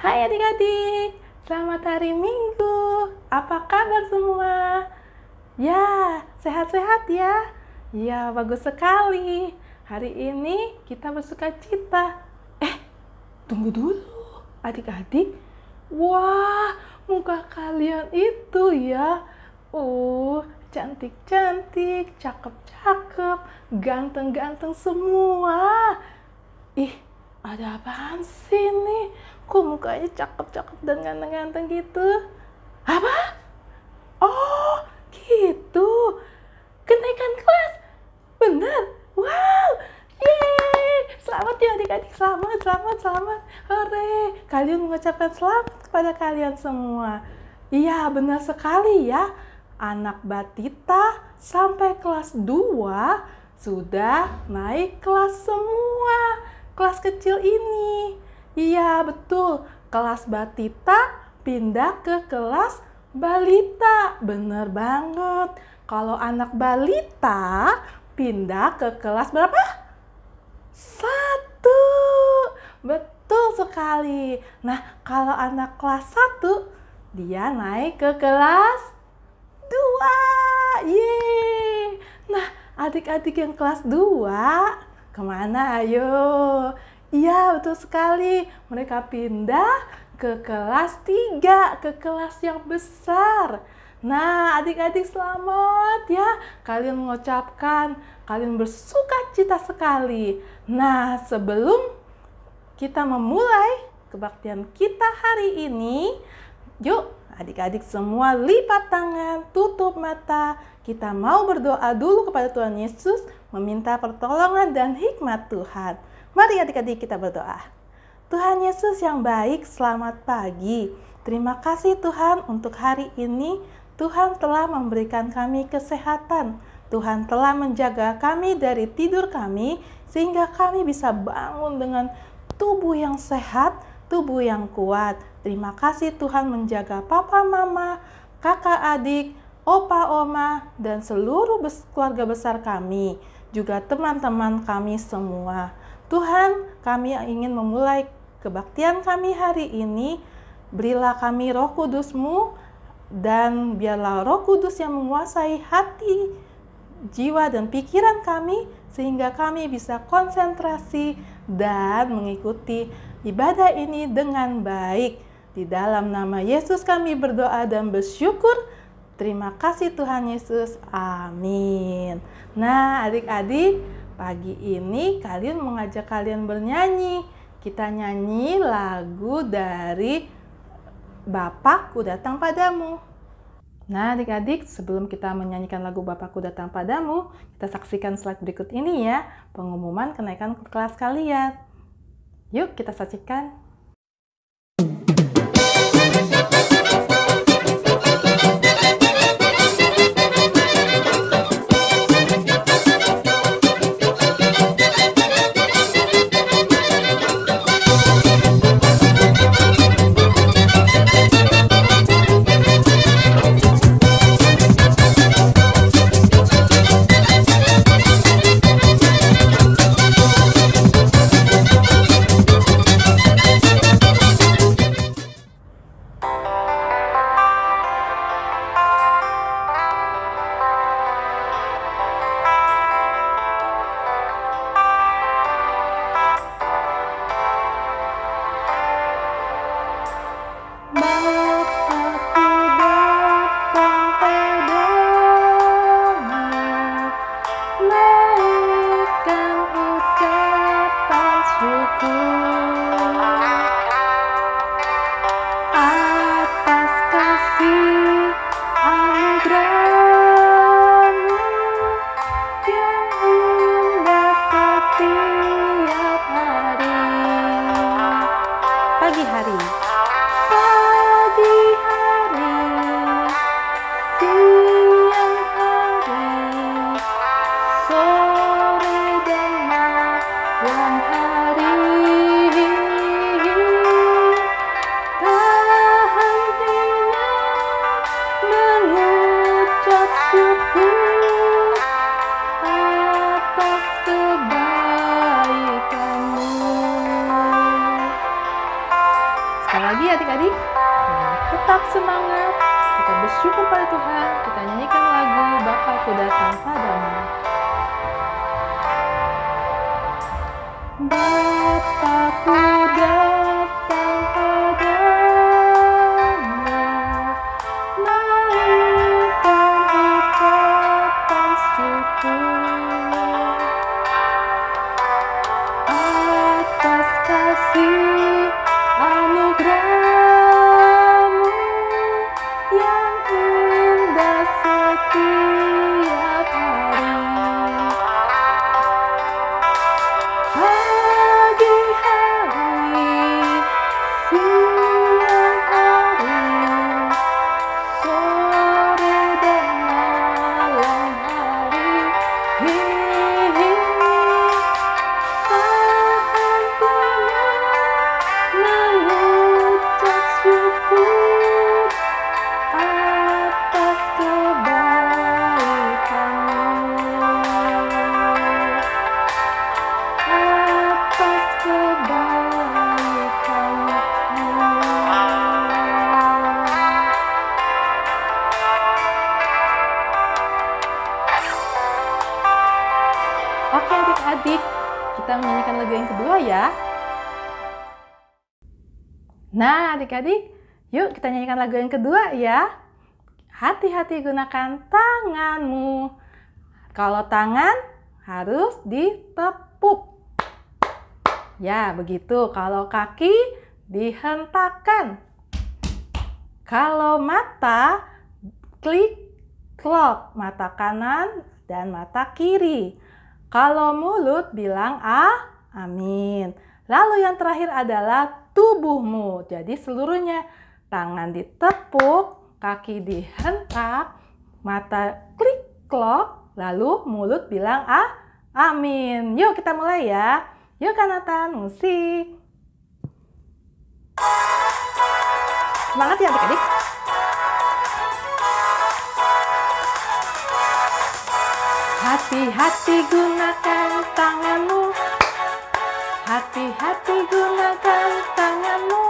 Hai adik-adik, selamat hari Minggu. Apa kabar semua? Ya, sehat-sehat ya? Ya, bagus sekali. Hari ini kita bersukacita. Tunggu dulu, adik-adik. Wah, muka kalian itu ya. Cantik-cantik, cakep-cakep, ganteng-ganteng semua. Ih, ada apaan sih nih? Kok mukanya cakep-cakep dan ganteng-ganteng gitu? Apa? Oh, gitu. Kenaikan kelas. Benar. Wow. Yeay. Selamat ya adik-adik. Selamat. Hore. Kalian mengucapkan selamat kepada kalian semua. Iya, benar sekali ya. Anak Batita sampai kelas 2 sudah naik kelas semua. Kelas kecil ini. Iya, betul. Kelas Batita pindah ke kelas balita. Bener banget. Kalau anak balita pindah ke kelas berapa? 1. Betul sekali. Nah, kalau anak kelas 1 dia naik ke kelas 2. Yeay. Nah, adik-adik yang kelas 2 kemana ayo? Iya, betul sekali. Mereka pindah ke kelas 3, ke kelas yang besar. Nah, adik-adik selamat ya. Kalian mengucapkan, kalian bersukacita sekali. Nah, sebelum kita memulai kebaktian kita hari ini, yuk adik-adik semua lipat tangan, tutup mata. Kita mau berdoa dulu kepada Tuhan Yesus, meminta pertolongan dan hikmat Tuhan. Mari adik-adik kita berdoa. Tuhan Yesus yang baik, selamat pagi. Terima kasih Tuhan untuk hari ini. Tuhan telah memberikan kami kesehatan. Tuhan telah menjaga kami dari tidur kami, sehingga kami bisa bangun dengan tubuh yang sehat, tubuh yang kuat. Terima kasih Tuhan menjaga papa, mama, kakak, adik, opa, oma, dan seluruh keluarga besar kami. Juga teman-teman kami semua. Tuhan, kami ingin memulai kebaktian kami hari ini. Berilah kami Roh Kudus-Mu, dan biarlah Roh Kudus yang menguasai hati, jiwa, dan pikiran kami, sehingga kami bisa konsentrasi dan mengikuti ibadah ini dengan baik. Di dalam nama Yesus kami berdoa dan bersyukur. Terima kasih Tuhan Yesus. Amin. Nah, adik-adik, pagi ini kalian mengajak kalian bernyanyi. Kita nyanyi lagu dari Bapakku Datang Padamu. Nah, adik-adik, sebelum kita menyanyikan lagu Bapakku Datang Padamu, kita saksikan slide berikut ini ya, pengumuman kenaikan kelas kalian. Yuk kita saksikan. lagi adik-adik, dengan tetap semangat, kita bersyukur pada Tuhan, kita nyanyikan lagu Bapakku datang padamu. Bapakku datang padamu, naikkan ucapan syukur atas kasih anugerah-Mu yang indah setiap hari. Pagi hari, siang hari, sore dan malam hari, mengucap syukur atas kebaikan-Mu, atas kebaikan-Mu. Oke adik-adik, kita menyanyikan lagu yang kedua ya. Nah adik-adik, yuk kita nyanyikan lagu yang kedua ya. Hati-hati gunakan tanganmu. Kalau tangan harus ditepuk. Ya begitu, kalau kaki dihentakkan. Kalau mata, klik, klop, mata kanan dan mata kiri. Kalau mulut bilang amin. Lalu yang terakhir adalah tubuhmu. Jadi seluruhnya, tangan ditepuk, kaki dihentak, mata klik klok, lalu mulut bilang amin. Yuk kita mulai ya. Yuk Kanatan, musik. Semangat ya adik-adik. Hati-hati gunakan tanganmu. Hati-hati gunakan tanganmu.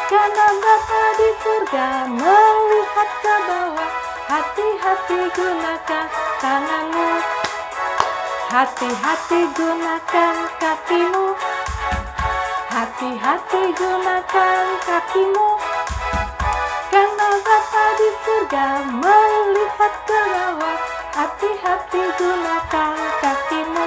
Karena Bapa di surga melihat ke bawah. Hati-hati gunakan tanganmu. Hati-hati gunakan kakimu. Hati-hati gunakan kakimu. Karena Bapa di surga melihat ke bawah. Hati-hati gunakan kakimu.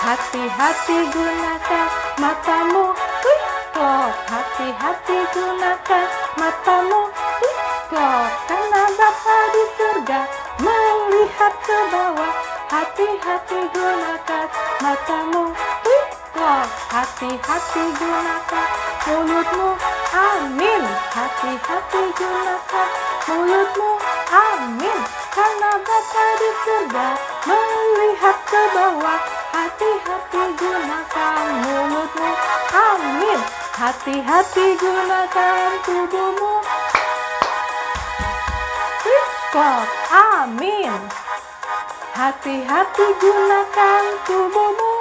Hati-hati gunakan matamu. Klik klok. Hati-hati gunakan matamu. Klik klok. Karena Bapa di surga melihat ke bawah. Hati-hati gunakan matamu. Klik klok. Hati-hati gunakan mulutmu. Amin. Hati-hati gunakan mulutmu. Amin. Karena Bapa di surga melihat ke bawah. Hati-hati gunakan mulutmu. Amin. Hati-hati gunakan tubuhmu. Klik klok. Amin. Hati-hati gunakan tubuhmu.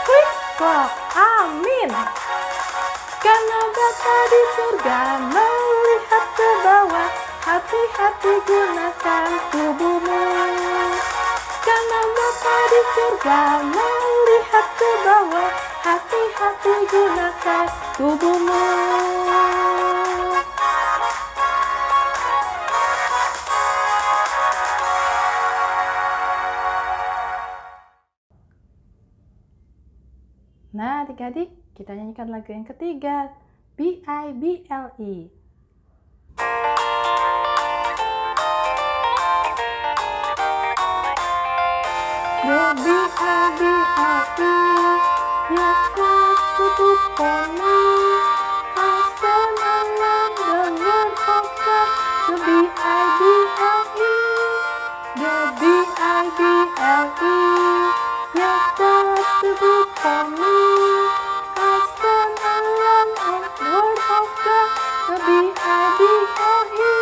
Klik klok. Amin. Karena Bapa di surga melihat ke bawah. Hati-hati gunakan tubuhmu. Karena Bapa di surga melihat ke bawah. Hati-hati gunakan tubuhmu. Nah adik-adik, kita nyanyikan lagu yang ketiga, B-I-B-L-E. The B-I-B-L-E, yes, God's too good for me. I stand alone the word of God, the B-I-B-L-E, the B-I-B-L-E, yes, God's too good for me. I stand alone on the word of God, the B-I-B-L-E,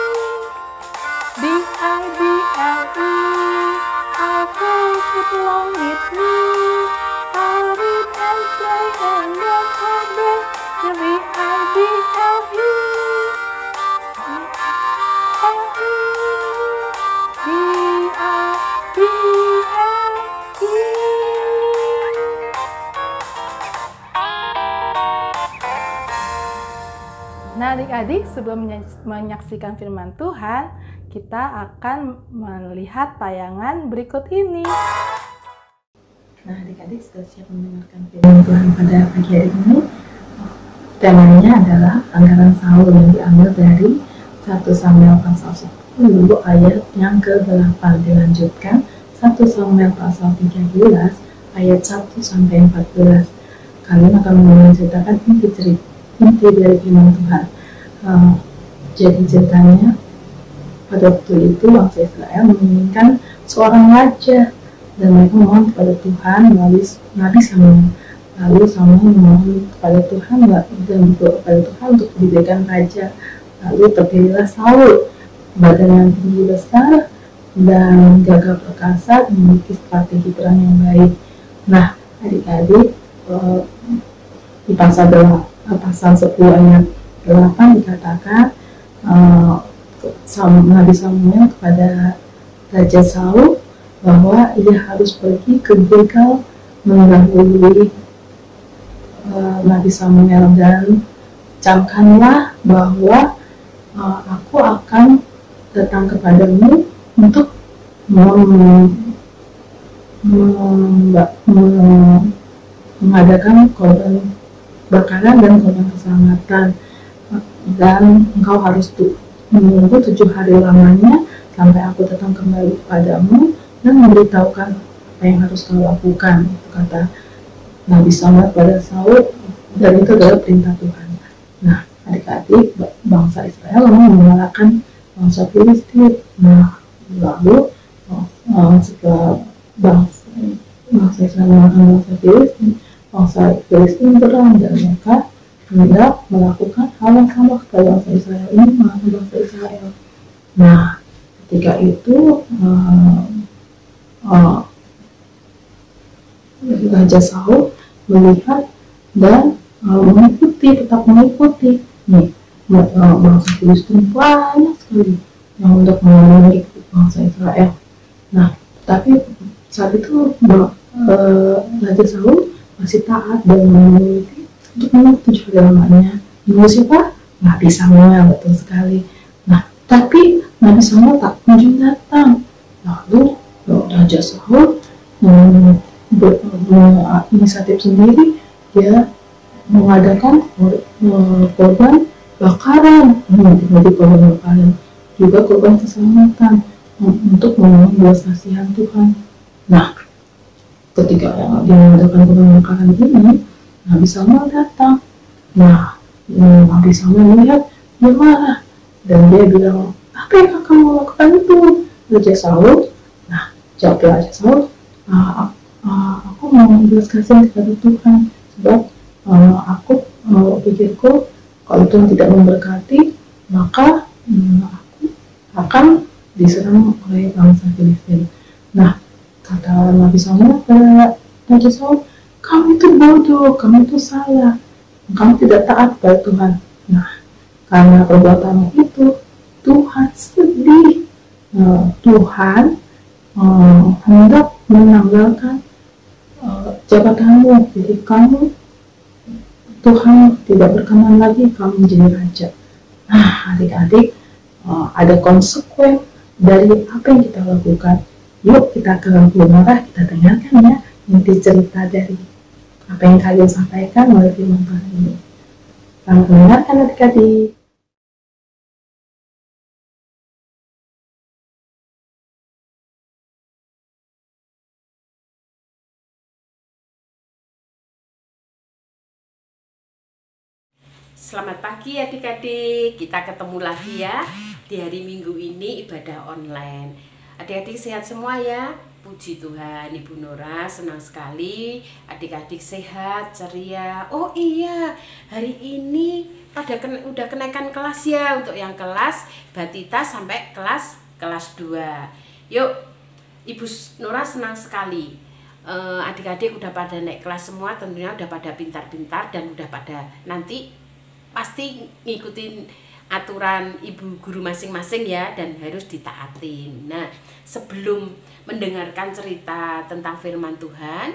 B-I-B-L-E. I take it along with me. I'll read and pray and walk Nah, adik-adik, sebelum menyaksikan firman Tuhan, kita akan melihat tayangan berikut ini. Nah, adik-adik sudah siap mendengarkan firman Tuhan pada pagi hari ini. Temanya adalah pelanggaran Saul yang diambil dari 1 Samuel pasal 10 ayat yang ke-8. Dilanjutkan 1 Samuel pasal 13 ayat 1 sampai 14. Kalian akan menceritakan inti dari firman Tuhan. Jadi ceritanya, pada waktu itu bangsa Israel menginginkan seorang raja dan mereka memohon kepada Tuhan melalui Nabi Samuel. Lalu Samuel memohon kepada Tuhan dan berdoa kepada Tuhan untuk diberikan raja. Lalu terpilihlah Saul, badan yang tinggi besar dan gagah perkasa, memiliki strategi perang yang baik. Nah, adik-adik, di pasal 10 ayat 8 dikatakan Nabi Samuel kepada Raja Saul bahwa ia harus pergi ke Gilgal mendahului Nabi Samuel dan camkanlah bahwa aku akan datang kepadamu untuk mengadakan korban bakaran dan korban keselamatan, dan engkau harus menunggu 7 hari lamanya sampai aku datang kembali kepadamu dan memberitahukan apa yang harus kau lakukan, kata Nabi Samuel pada Saul, dan itu adalah perintah Tuhan. Nah, adik-adik, bangsa Israel mengalahkan bangsa Filistin. Nah, lalu setelah bangsa Israel mengalahkan bangsa Filistin berang, dan mereka hendak melakukan hal yang sama kepada bangsa Israel ini, mengalahkan bangsa Israel. Nah, ketika itu Raja Saul melihat dan tetap mengikuti. Nih, bangsa Filistin banyak sekali yang untuk memerangi bangsa Israel. Nah, tapi saat itu Raja Saul masih taat dan mengikuti untuk menunggu 7 hari lamanya. Menunggu siapa? Nabi Samuel, betul sekali. Nah, tapi Nabi Samuel tak kunjung datang. Lalu Raja Saul berinisiatif sendiri, dia mengadakan korban bakaran, menjadi korban bakaran, juga korban keselamatan untuk memohon belas kasihan Tuhan. Nah, ketika dia mengadakan korban bakaran ini, Nabi Samuel datang. Nah, Nabi Samuel melihat, dia marah dan dia bilang, apa yang kamu lakukan itu, Raja Saul? Nah, jawab Raja Saul, aku mau belas kasihan kepada Tuhan, sebab aku pikirku kalau Tuhan tidak memberkati, maka aku akan diserang oleh bangsa Filistin. Nah, kata Nabi Samuel kepada Raja Saul, kamu itu bodoh, kamu itu salah, kamu tidak taat kepada Tuhan. Nah, karena perbuatanmu itu, Tuhan sedih. Tuhan hendak menanggalkan jabatanmu, jadi Tuhan tidak berkenan lagi kamu menjadi raja. Nah, adik-adik, ada konsekuen dari apa yang kita lakukan. Yuk kita ke lampu merah, kita dengarkan ya inti cerita dari apa yang kalian sampaikan melalui firman Tuhan ini. Selamat mendengarkan adik-adik. Selamat pagi adik-adik, kita ketemu lagi ya di hari Minggu ini ibadah online. Adik-adik sehat semua ya, puji Tuhan. Ibu Nora senang sekali adik-adik sehat, ceria. Oh iya, hari ini udah kenaikan kelas ya, untuk yang kelas Batita sampai kelas 2. Yuk, Ibu Nora senang sekali. Adik-adik udah pada naik kelas semua, tentunya udah pada pintar-pintar dan udah pada nanti pasti ngikutin aturan ibu guru masing-masing ya, dan harus ditaatin. Nah, sebelum mendengarkan cerita tentang firman Tuhan,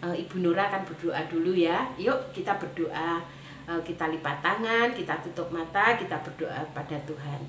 Ibu Nora akan berdoa dulu ya. Yuk kita berdoa. kita lipat tangan, kita tutup mata, kita berdoa pada Tuhan.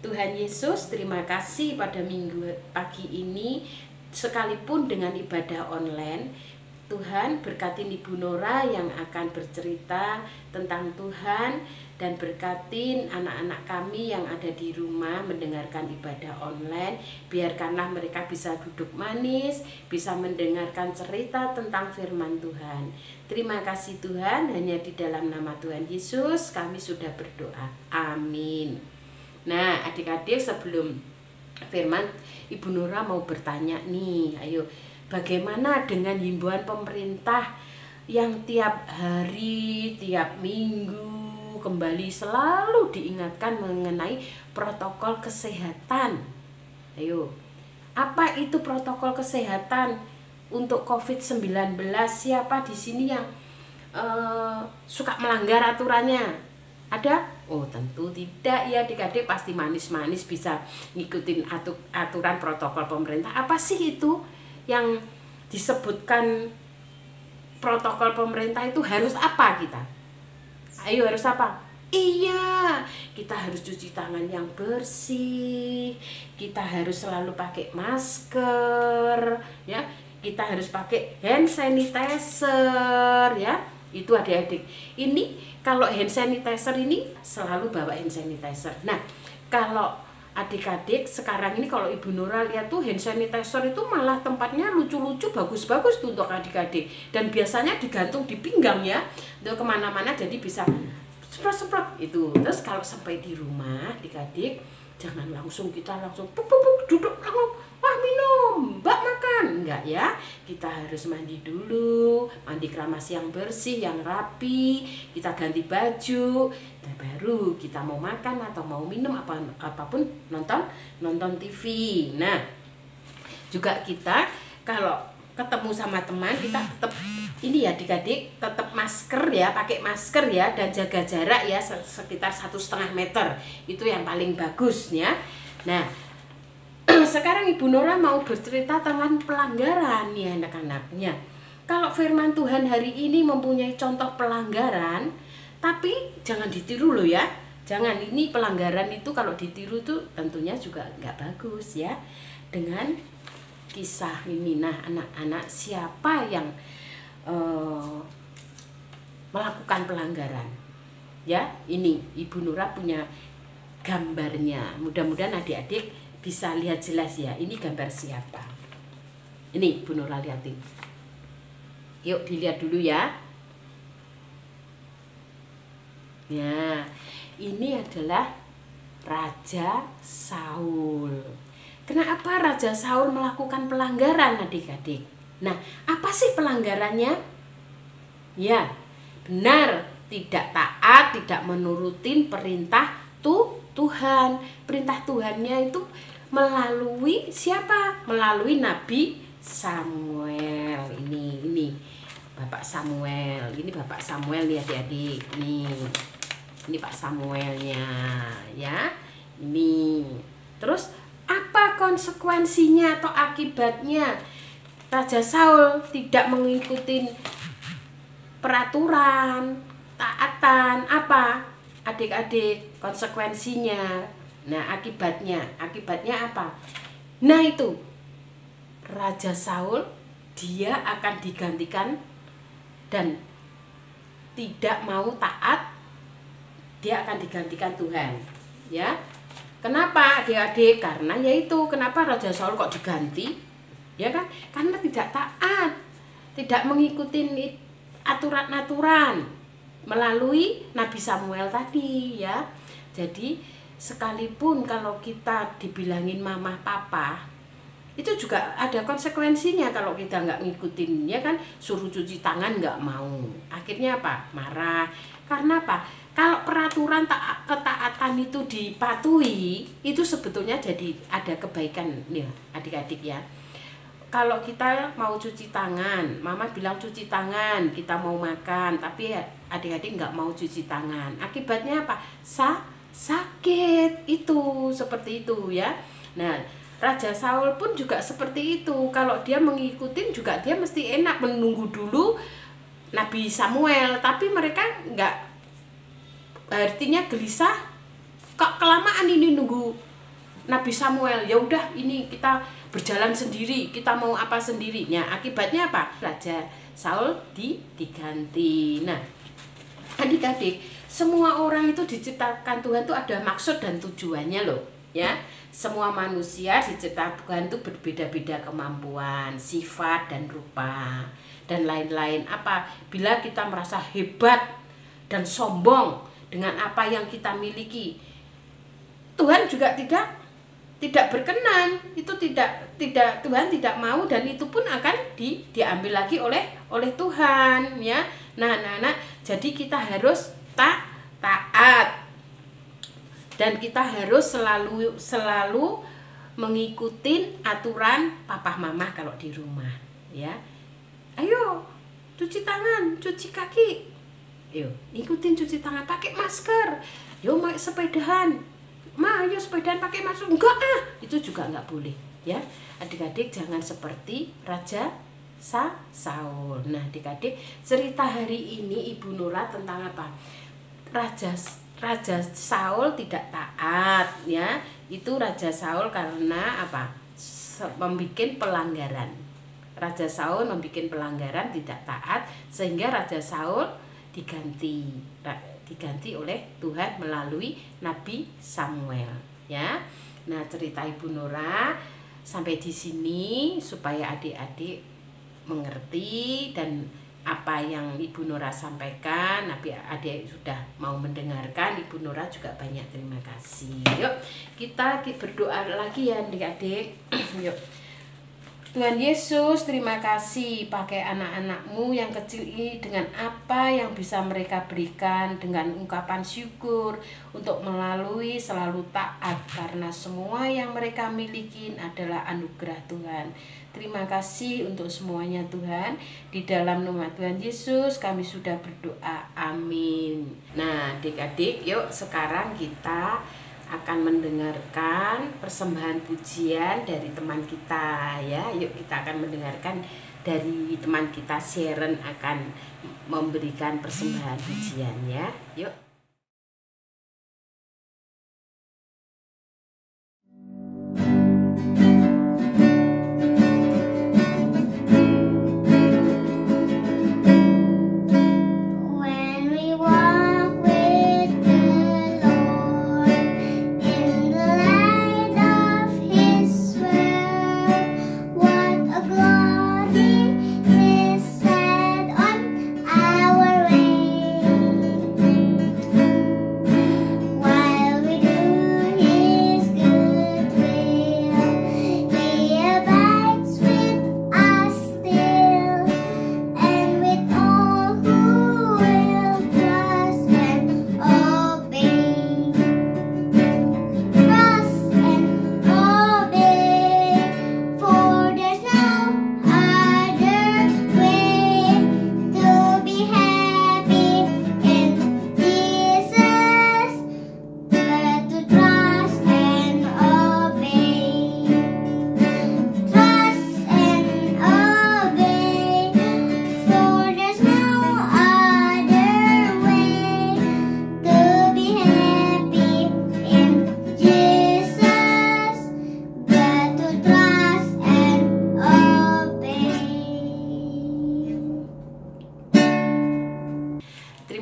Tuhan Yesus, terima kasih pada minggu pagi ini, sekalipun dengan ibadah online, Tuhan berkatin Ibu Nora yang akan bercerita tentang Tuhan, dan berkatin anak-anak kami yang ada di rumah mendengarkan ibadah online. Biarkanlah mereka bisa duduk manis, bisa mendengarkan cerita tentang firman Tuhan. Terima kasih Tuhan, hanya di dalam nama Tuhan Yesus kami sudah berdoa. Amin. Nah, adik-adik, sebelum firman, Ibu Nora mau bertanya nih, ayo, bagaimana dengan himbauan pemerintah yang tiap hari, tiap minggu kembali selalu diingatkan mengenai protokol kesehatan? Ayo, apa itu protokol kesehatan untuk COVID-19? Siapa di sini yang suka melanggar aturannya? Ada? Oh, tentu tidak ya, adik-adik, pasti manis-manis bisa ngikutin aturan protokol pemerintah. Apa sih itu yang disebutkan protokol pemerintah itu? Harus apa kita? Ayo, harus apa? Iya, kita harus cuci tangan yang bersih, kita harus selalu pakai masker, ya, kita harus pakai hand sanitizer, ya. Itu adik-adik. Ini kalau hand sanitizer ini selalu bawa hand sanitizer. Nah, kalau adik-adik sekarang ini, kalau Ibu Nora lihat tuh hand sanitizer itu malah tempatnya lucu-lucu, bagus-bagus tuh untuk adik-adik. Dan biasanya digantung di pinggang ya, untuk kemana-mana, jadi bisa semprot-semprot itu. Terus kalau sampai di rumah adik-adik, jangan langsung kita langsung duduk langsung, wah minum, mbak makan. Enggak ya, kita harus mandi dulu, mandi keramas yang bersih, yang rapi, kita ganti baju, dan baru kita mau makan atau mau minum apapun, nonton TV. Nah, juga kita kalau ketemu sama teman, kita tetap ini ya adik-adik, tetap masker ya, pakai masker ya, dan jaga jarak ya sekitar 1,5 meter, itu yang paling bagus ya. Nah, sekarang Ibu Nora mau bercerita tentang pelanggaran ya anak-anaknya. Kalau firman Tuhan hari ini mempunyai contoh pelanggaran, tapi jangan ditiru loh ya. Jangan, ini pelanggaran itu kalau ditiru tuh tentunya juga nggak bagus ya. Dengan kisah ini, nah anak-anak, siapa yang melakukan pelanggaran? Ya, ini Ibu Nora punya gambarnya. Mudah-mudahan adik-adik bisa lihat jelas ya. Ini gambar siapa? Ini Ibu Nora lihatin. Yuk dilihat dulu ya. Nah, ini adalah Raja Saul. Kenapa Raja Saul melakukan pelanggaran adik-adik? Nah, apa sih pelanggarannya? Ya, benar, tidak taat, tidak menurutin perintah Tuhan. Perintah Tuhannya itu melalui siapa? Melalui Nabi Samuel. Ini Bapak Samuel. Ini Bapak Samuel nih adik-adik. Ini Pak Samuelnya ya. Ini. Terus apa konsekuensinya atau akibatnya Raja Saul tidak mengikuti peraturan, taatan? Apa adik-adik konsekuensinya? Nah, akibatnya apa? Nah, itu Raja Saul dia akan digantikan dan tidak mau taat, dia akan digantikan Tuhan ya. Kenapa adik-adik? Karena yaitu kenapa Raja Saul kok diganti? Ya kan? Karena tidak taat, tidak mengikuti aturan-aturan melalui Nabi Samuel tadi ya. Jadi sekalipun kalau kita dibilangin mama papa, itu juga ada konsekuensinya kalau kita nggak ngikutin ya kan. Suruh cuci tangan nggak mau, akhirnya apa? Marah. Karena apa? Kalau peraturan ketaatan itu dipatuhi, itu sebetulnya jadi ada kebaikan ya adik-adik ya. Kalau kita mau cuci tangan, mama bilang cuci tangan, kita mau makan, tapi adik-adik nggak mau cuci tangan, akibatnya apa? Sakit, itu seperti itu ya. Nah, Raja Saul pun juga seperti itu. Kalau dia mengikuti juga dia mesti enak menunggu dulu Nabi Samuel, tapi mereka nggak artinya gelisah, kok kelamaan ini nunggu Nabi Samuel. Ya udah, ini kita berjalan sendiri, kita mau apa sendirinya. Akibatnya apa? Raja Saul diganti. Nah, adik-adik, semua orang itu diciptakan Tuhan itu ada maksud dan tujuannya loh, ya. Semua manusia diciptakan Tuhan itu berbeda-beda kemampuan, sifat dan rupa dan lain-lain. Apa? Bila kita merasa hebat dan sombong dengan apa yang kita miliki, Tuhan juga tidak berkenan. Itu tidak Tuhan tidak mau, dan itu pun akan diambil lagi oleh Tuhan, ya. Nah, jadi kita harus taat, dan kita harus selalu mengikuti aturan papa mama kalau di rumah, ya. Ayo cuci tangan, cuci kaki, yuk ikutin cuci tangan, pakai masker, yuk sepedahan, ayo sepedahan pakai masker. Enggak, itu juga enggak boleh, ya. Adik-adik jangan seperti Raja Saul. Nah, adik-adik, cerita hari ini Ibu Nora tentang apa? Raja Saul tidak taat, ya. Itu Raja Saul karena apa? Membikin pelanggaran. Raja Saul membikin pelanggaran, tidak taat, sehingga Raja Saul diganti oleh Tuhan melalui Nabi Samuel, ya. Nah, cerita Ibu Nora sampai di sini supaya adik-adik mengerti, dan apa yang Ibu Nora sampaikan, adik sudah mau mendengarkan. Ibu Nora juga banyak terima kasih. Yuk kita berdoa lagi ya adik-adik. Yuk. Tuhan Yesus, terima kasih pakai anak-anak-Mu yang kecil ini dengan apa yang bisa mereka berikan, dengan ungkapan syukur untuk melalui selalu taat, karena semua yang mereka miliki adalah anugerah Tuhan. Terima kasih untuk semuanya Tuhan. Di dalam nama Tuhan Yesus kami sudah berdoa. Amin. Nah, adik-adik, yuk sekarang kita akan mendengarkan persembahan pujian dari teman kita, ya. Yuk kita akan mendengarkan dari teman kita. Sharon akan memberikan persembahan pujian, ya. Yuk.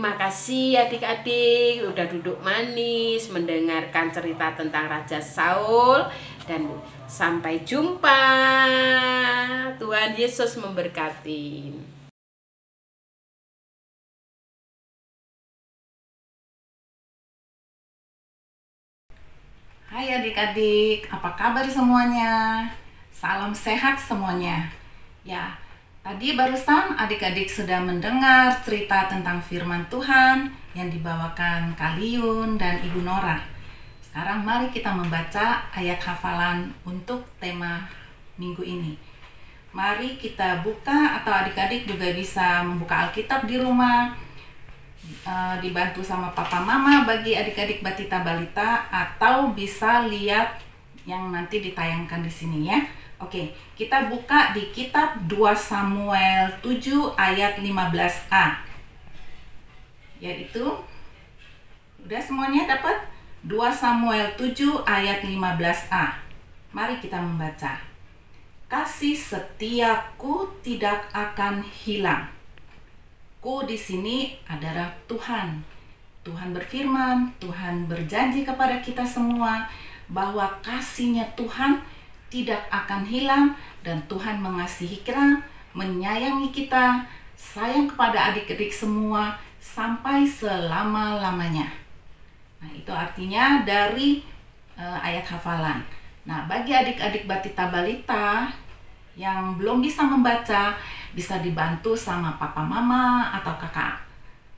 Terima kasih adik-adik udah duduk manis mendengarkan cerita tentang Raja Saul, dan sampai jumpa. Tuhan Yesus memberkati. Hai adik-adik, apa kabar semuanya? Salam sehat semuanya. Ya, tadi barusan adik-adik sudah mendengar cerita tentang firman Tuhan yang dibawakan Kaliun dan Ibu Nora. Sekarang mari kita membaca ayat hafalan untuk tema minggu ini. Mari kita buka, atau adik-adik juga bisa membuka Alkitab di rumah, dibantu sama papa mama bagi adik-adik batita balita, atau bisa lihat yang nanti ditayangkan di sini ya. Oke, kita buka di kitab 2 Samuel 7 ayat 15a. Yaitu Udah semuanya dapat? 2 Samuel 7 ayat 15a. Mari kita membaca. Kasih setiaku tidak akan hilang. Ku di sini adalah Tuhan. Tuhan berfirman, Tuhan berjanji kepada kita semua bahwa kasih-Nya Tuhan tidak akan hilang, dan Tuhan mengasihi kita, menyayangi kita, sayang kepada adik-adik semua sampai selama-lamanya. Nah, itu artinya dari ayat hafalan. Nah, bagi adik-adik Batita Balita yang belum bisa membaca, bisa dibantu sama papa mama atau kakak,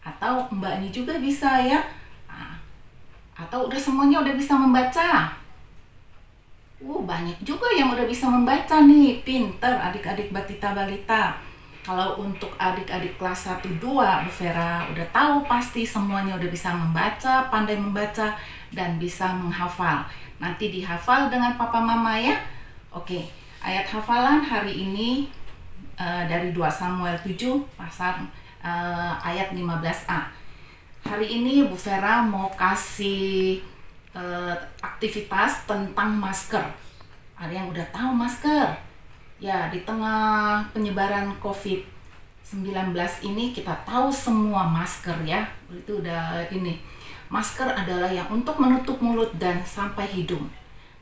atau mbaknya juga bisa ya. Nah, atau udah semuanya udah bisa membaca. Banyak juga yang udah bisa membaca nih, pinter adik-adik Batita Balita. Kalau untuk adik-adik kelas 1-2, Bu Vera udah tahu pasti semuanya udah bisa membaca, pandai membaca, dan bisa menghafal. Nanti dihafal dengan papa mama ya. Oke, ayat hafalan hari ini dari 2 Samuel 7 pasal ayat 15a. Hari ini Bu Vera mau kasih aktivitas tentang masker. Ada yang udah tahu masker? Ya, di tengah penyebaran COVID-19 ini kita tahu semua masker ya. Itu udah ini. Masker adalah yang untuk menutup mulut dan sampai hidung.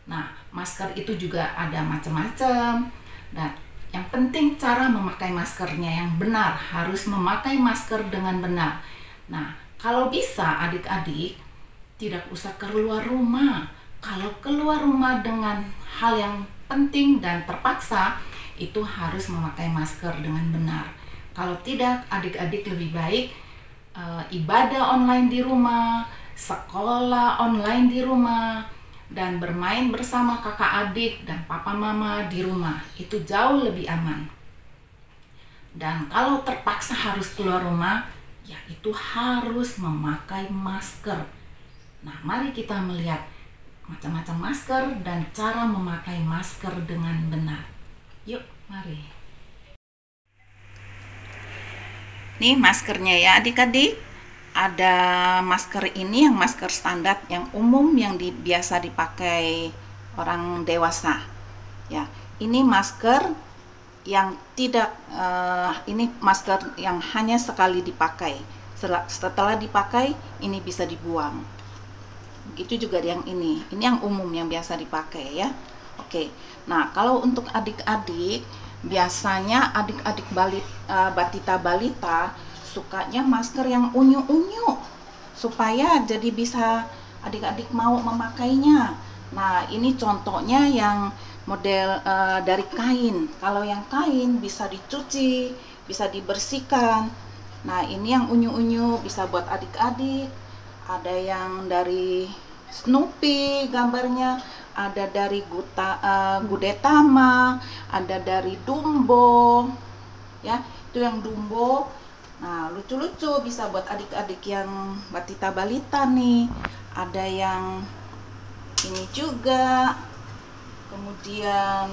Nah, masker itu juga ada macam-macam. Dan yang penting cara memakai maskernya yang benar. Harus memakai masker dengan benar. Nah, kalau bisa adik-adik tidak usah keluar rumah. Kalau keluar rumah dengan hal yang penting dan terpaksa, itu harus memakai masker dengan benar. Kalau tidak, adik-adik lebih baik ibadah online di rumah, sekolah online di rumah, dan bermain bersama kakak adik dan papa mama di rumah. Itu jauh lebih aman. Dan kalau terpaksa harus keluar rumah, ya itu harus memakai masker. Nah, mari kita melihat macam-macam masker dan cara memakai masker dengan benar. Yuk, mari. Nih maskernya ya adik-adik. Ada masker ini yang masker standar yang umum yang biasa dipakai orang dewasa. Ya, ini masker yang tidak ini masker yang hanya sekali dipakai. Setelah dipakai ini bisa dibuang. Begitu juga yang ini yang umum yang biasa dipakai ya. Oke, nah kalau untuk adik-adik, biasanya adik-adik Batita Balita sukanya masker yang unyu-unyu supaya jadi bisa adik-adik mau memakainya. Nah, ini contohnya yang model dari kain. Kalau yang kain bisa dicuci, bisa dibersihkan. Nah, ini yang unyu-unyu bisa buat adik-adik. Ada yang dari Snoopy gambarnya, ada dari Gudetama, ada dari Dumbo, ya itu yang Dumbo. Nah, lucu-lucu bisa buat adik-adik yang Batita Balita nih. Ada yang ini juga, kemudian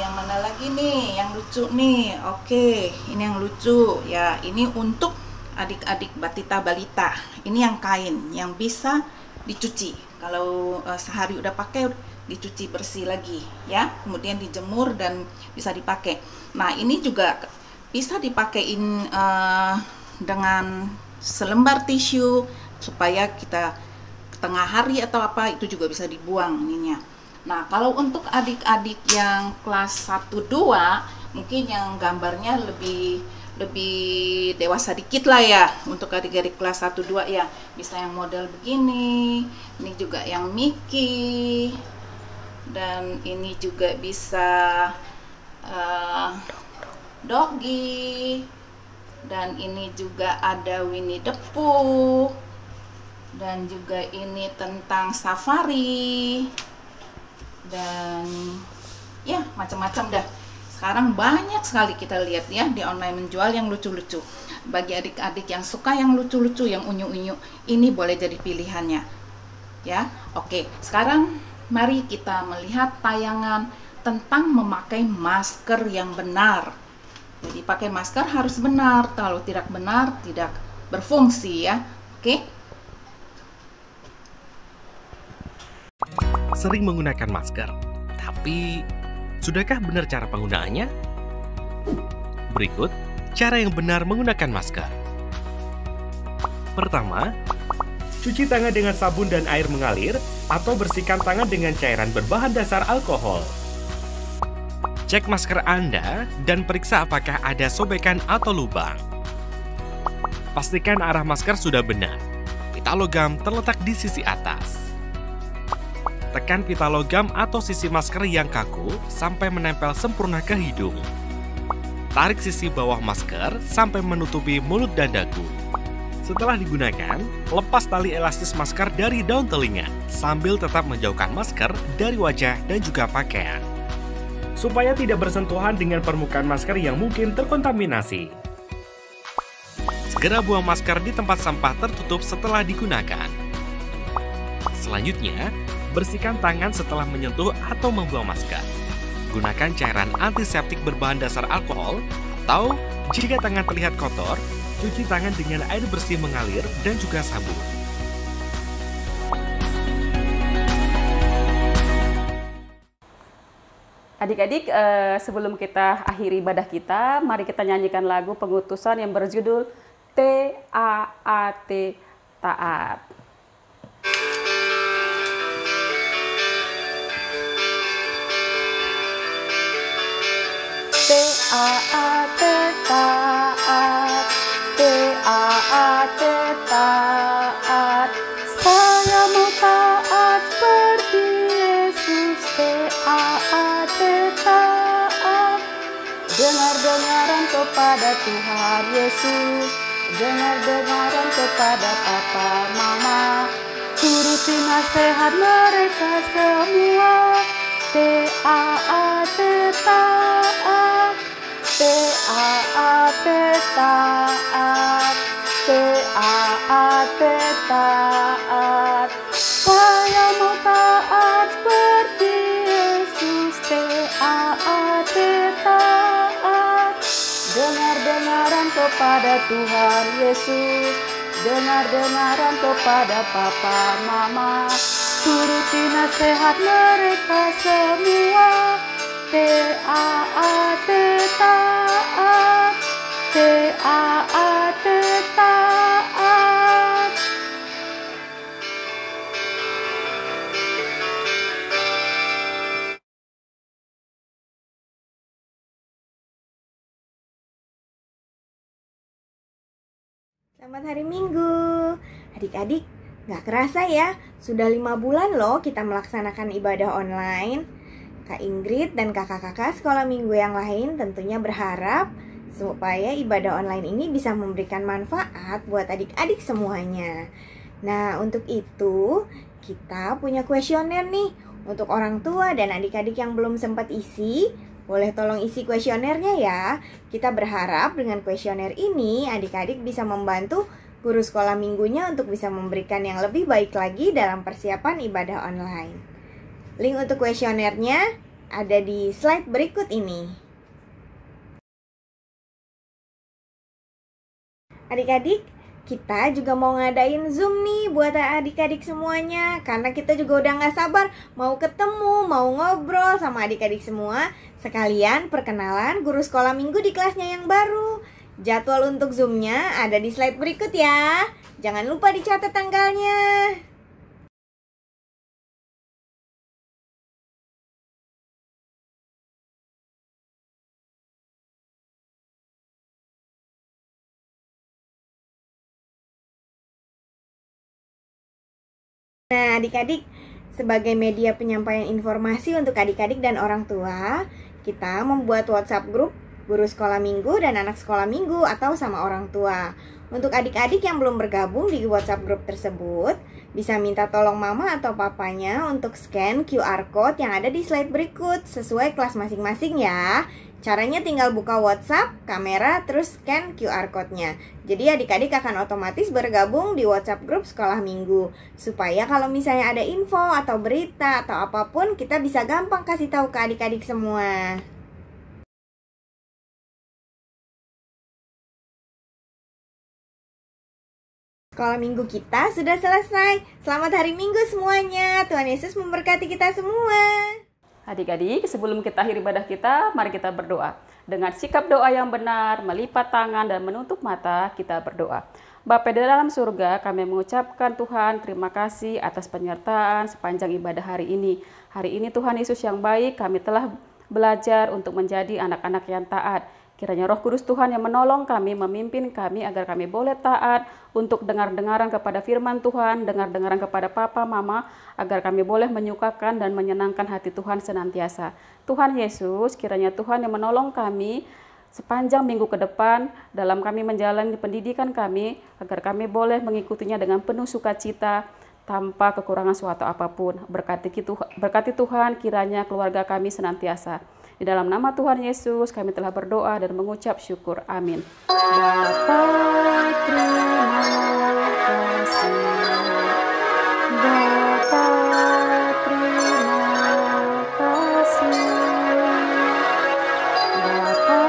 yang mana lagi nih yang lucu nih. Oke, ini yang lucu ya, ini untuk adik-adik Batita Balita. Ini yang kain yang bisa dicuci. Kalau sehari udah pakai, dicuci bersih lagi ya, kemudian dijemur dan bisa dipakai. Nah, ini juga bisa dipakein dengan selembar tisu supaya kita tengah hari atau apa itu juga bisa dibuang ininya. Nah, kalau untuk adik-adik yang kelas 1-2 mungkin yang gambarnya lebih dewasa dikit lah ya, untuk adik-adik kelas 1-2 ya, bisa yang model begini. Ini juga yang Mickey, dan ini juga bisa Doggy, dan ini juga ada Winnie the Pooh, dan juga ini tentang safari, dan ya macam-macam dah. Sekarang banyak sekali kita lihat ya di online menjual yang lucu-lucu. Bagi adik-adik yang suka yang lucu-lucu, yang unyu-unyu, ini boleh jadi pilihannya. Ya, oke. Sekarang mari kita melihat tayangan tentang memakai masker yang benar. Jadi pakai masker harus benar. Kalau tidak benar tidak berfungsi ya. Oke. sering menggunakan masker. Tapi, sudahkah benar cara penggunaannya? Berikut cara yang benar menggunakan masker. Pertama, cuci tangan dengan sabun dan air mengalir atau bersihkan tangan dengan cairan berbahan dasar alkohol. Cek masker Anda dan periksa apakah ada sobekan atau lubang. Pastikan arah masker sudah benar. Pita logam terletak di sisi atas. Tekan pita logam atau sisi masker yang kaku sampai menempel sempurna ke hidung. Tarik sisi bawah masker sampai menutupi mulut dan dagu. Setelah digunakan, lepas tali elastis masker dari daun telinga sambil tetap menjauhkan masker dari wajah dan juga pakaian, supaya tidak bersentuhan dengan permukaan masker yang mungkin terkontaminasi. Segera buang masker di tempat sampah tertutup setelah digunakan. Selanjutnya, bersihkan tangan setelah menyentuh atau membuang masker. Gunakan cairan antiseptik berbahan dasar alkohol, atau jika tangan terlihat kotor, cuci tangan dengan air bersih mengalir dan juga sabun. Adik-adik, sebelum kita akhiri ibadah kita, mari kita nyanyikan lagu pengutusan yang berjudul T-A-A-T, taat. T-A-A-T, taat. T-A-A-T, taat. Saya mau taat seperti Yesus. T-A-A-T, taat. Dengar-dengaran kepada Tuhan Yesus. Dengar-dengaran kepada Papa, Mama. Turuti nasihat mereka semua. T-A-A-T, taat. T-A-A-T, taat. T-A-A-T, taat. Saya mau taat seperti Yesus. T-A-A-T, taat. Dengar-dengaran kepada Tuhan Yesus. Dengar-dengaran kepada Papa, Mama. Turuti nasihat mereka semua. T-A-A-T, taat. T-A-A-T, taat. Selamat hari Minggu. Adik-adik, gak kerasa ya, sudah 5 bulan loh kita melaksanakan ibadah online. Kak Ingrid dan kakak-kakak sekolah minggu yang lain tentunya berharap supaya ibadah online ini bisa memberikan manfaat buat adik-adik semuanya. Nah, untuk itu kita punya kuesioner nih untuk orang tua dan adik-adik yang belum sempat isi. Boleh tolong isi kuesionernya ya. Kita berharap dengan kuesioner ini adik-adik bisa membantu guru sekolah minggunya untuk bisa memberikan yang lebih baik lagi dalam persiapan ibadah online. Link untuk kuesionernya ada di slide berikut ini. Adik-adik, kita juga mau ngadain Zoom nih buat adik-adik semuanya. Karena kita juga udah gak sabar mau ketemu, mau ngobrol sama adik-adik semua. Sekalian perkenalan guru sekolah minggu di kelasnya yang baru. Jadwal untuk Zoom-nya ada di slide berikut ya. Jangan lupa dicatat tanggalnya. Nah, adik-adik, sebagai media penyampaian informasi untuk adik-adik dan orang tua, kita membuat WhatsApp grup guru sekolah minggu dan anak sekolah minggu atau sama orang tua. Untuk adik-adik yang belum bergabung di WhatsApp grup tersebut, bisa minta tolong mama atau papanya untuk scan QR code yang ada di slide berikut sesuai kelas masing-masing ya. Caranya tinggal buka WhatsApp, kamera, terus scan QR code-nya. Jadi adik-adik akan otomatis bergabung di WhatsApp grup sekolah minggu. Supaya kalau misalnya ada info atau berita atau apapun, kita bisa gampang kasih tahu ke adik-adik semua. sekolah minggu kita sudah selesai. Selamat hari Minggu semuanya. Tuhan Yesus memberkati kita semua. Adik-adik, sebelum kita akhiri ibadah kita, mari kita berdoa. Dengan sikap doa yang benar, melipat tangan dan menutup mata, kita berdoa. Bapa di dalam surga, kami mengucapkan Tuhan terima kasih atas penyertaan sepanjang ibadah hari ini. Hari ini Tuhan Yesus yang baik, kami telah belajar untuk menjadi anak-anak yang taat. Kiranya Roh Kudus Tuhan yang menolong kami, memimpin kami agar kami boleh taat untuk dengar-dengaran kepada firman Tuhan, dengar-dengaran kepada Papa, Mama, agar kami boleh menyukakan dan menyenangkan hati Tuhan senantiasa. Tuhan Yesus, kiranya Tuhan yang menolong kami sepanjang minggu ke depan dalam kami menjalani pendidikan kami, agar kami boleh mengikutinya dengan penuh sukacita, tanpa kekurangan suatu apapun. Berkati Tuhan kiranya keluarga kami senantiasa. Di dalam nama Tuhan Yesus kami telah berdoa dan mengucap syukur. Amin. Bapa, terima kasih. Bapa, terima kasih. Bapa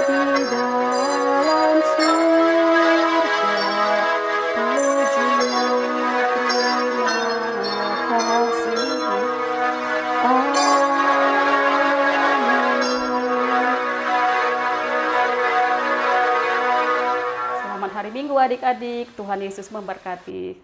di dalam surga, puji terima kasih. Selamat hari Minggu adik-adik, Tuhan Yesus memberkati.